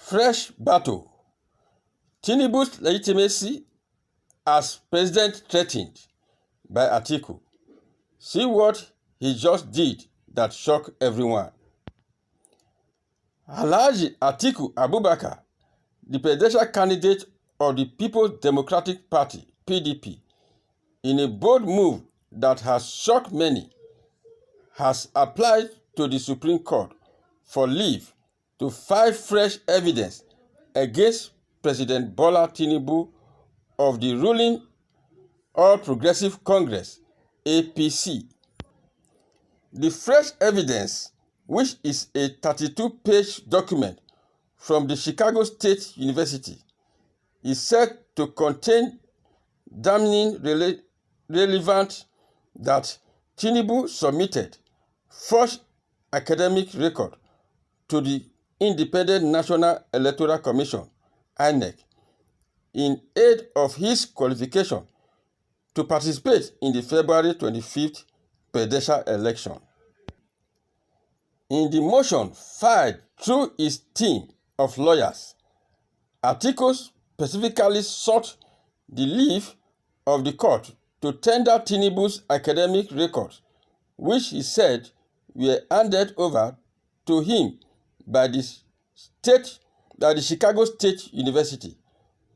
Fresh battle. Tinubu's legitimacy as president threatened by Atiku. See what he just did that shocked everyone. Alhaji Atiku Abubakar, the presidential candidate of the People's Democratic Party (PDP), in a bold move that has shocked many, has applied to the Supreme Court for leave to file fresh evidence against President Bola Tinubu of the ruling All Progressive Congress (APC). The fresh evidence, which is a 32-page document from the Chicago State University, is said to contain damning relevant that Tinubu submitted forged academic record to the Independent National Electoral Commission (INEC) in aid of his qualification to participate in the February 25th presidential election. In the motion filed through his team of lawyers, Atiku specifically sought the leave of the court to tender Tinubu's academic records, which he said were handed over to him by the Chicago State University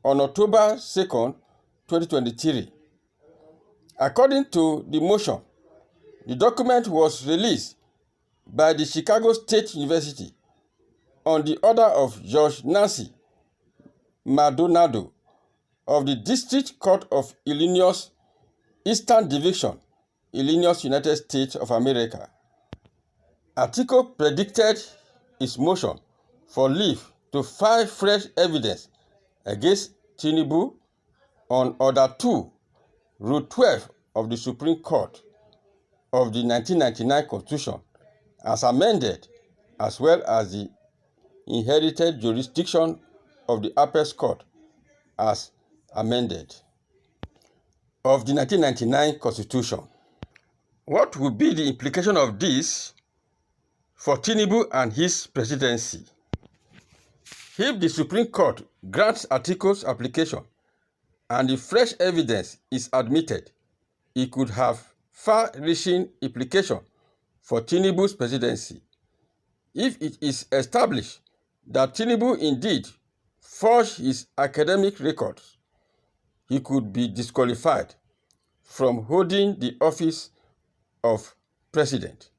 on October 2, 2023. According to the motion, the document was released by the Chicago State University on the order of Judge Nancy Maldonado of the District Court of Illinois, Eastern Division, Illinois, United States of America. Atiku predicted his motion for leave to file fresh evidence against Tinubu on Order 2, Rule 12 of the Supreme Court of the 1999 Constitution, as amended, as well as the inherited jurisdiction of the Apex Court, as amended, of the 1999 Constitution. What will be the implication of this for Tinubu and his presidency? If the Supreme Court grants Atiku's application and the fresh evidence is admitted, it could have far-reaching implications for Tinubu's presidency. If it is established that Tinubu indeed forged his academic records, he could be disqualified from holding the office of president.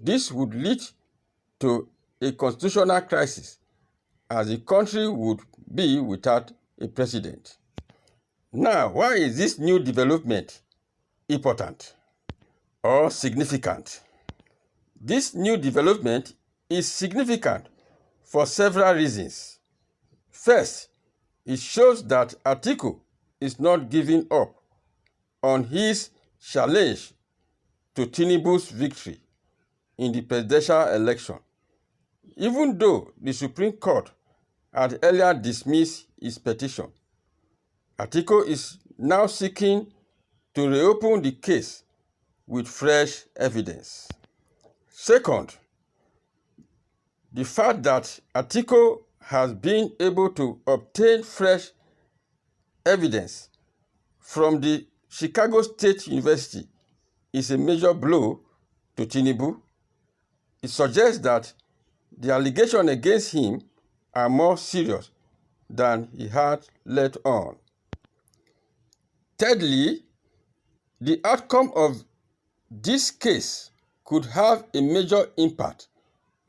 This would lead to a constitutional crisis, as the country would be without a president. Now, why is this new development important or significant? This new development is significant for several reasons. First, it shows that Atiku is not giving up on his challenge to Tinubu's victory in the presidential election, even though the Supreme Court had earlier dismissed his petition. Atiku is now seeking to reopen the case with fresh evidence. Second, the fact that Atiku has been able to obtain fresh evidence from the Chicago State University is a major blow to Tinubu. It suggests that the allegations against him are more serious than he had let on. Thirdly, the outcome of this case could have a major impact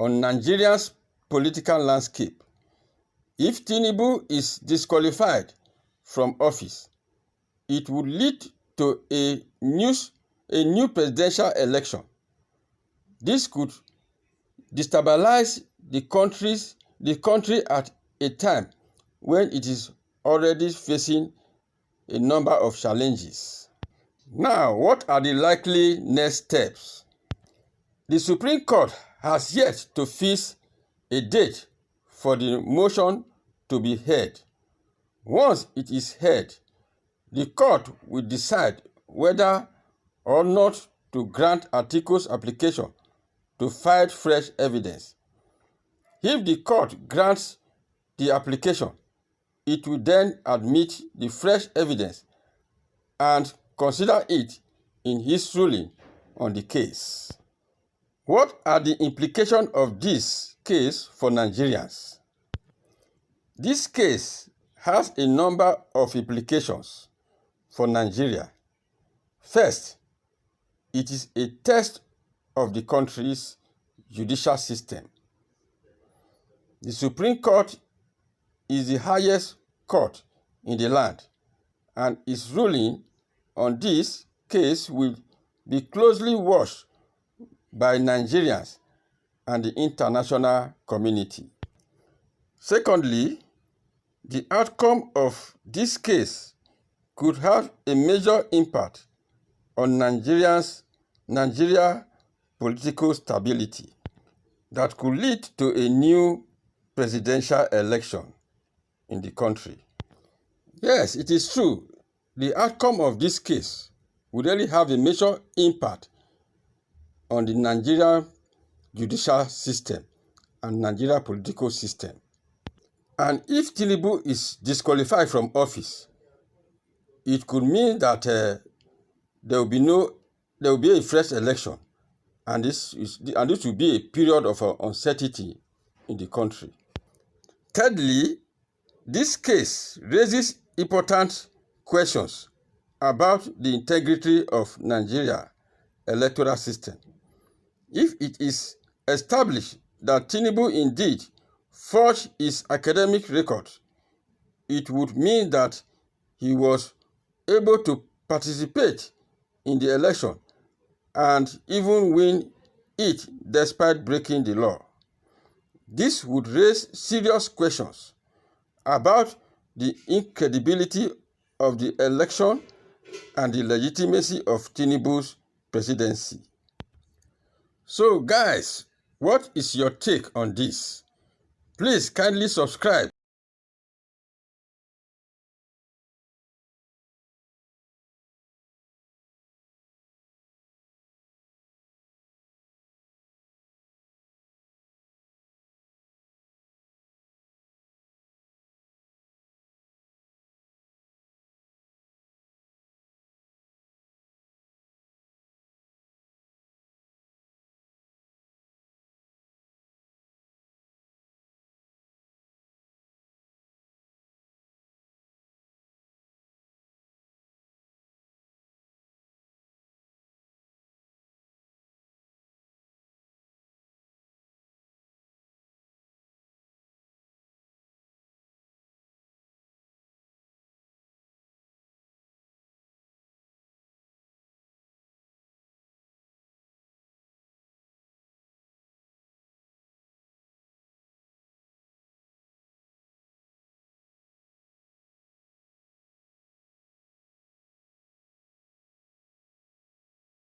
on Nigeria's political landscape. If Tinubu is disqualified from office, it would lead to a new presidential election. This could destabilize the country at a time when it is already facing a number of challenges. Now, what are the likely next steps? The Supreme Court has yet to fix a date for the motion to be heard. Once it is heard, the court will decide whether or not to grant Atiku's application to file fresh evidence. If the court grants the application, it will then admit the fresh evidence and consider it in his ruling on the case. What are the implications of this case for Nigerians? This case has a number of implications for Nigeria. First, it is a test of the country's judicial system. The Supreme Court is the highest court in the land, and its ruling on this case will be closely watched by Nigerians and the international community. Secondly, the outcome of this case could have a major impact on Nigeria's political stability that could lead to a new presidential election in the country. Yes, it is true. The outcome of this case would really have a major impact on the Nigerian judicial system and Nigeria political system. And if Tinubu is disqualified from office, it could mean that there will be a fresh election, and this will be a period of uncertainty in the country. Thirdly, this case raises important questions about the integrity of Nigeria electoral system. If it is established that Tinubu indeed forged his academic record, it would mean that he was able to participate in the election and even win it despite breaking the law. This would raise serious questions about the incredibility of the election and the legitimacy of Tinubu's presidency. So guys, what is your take on this? Please kindly subscribe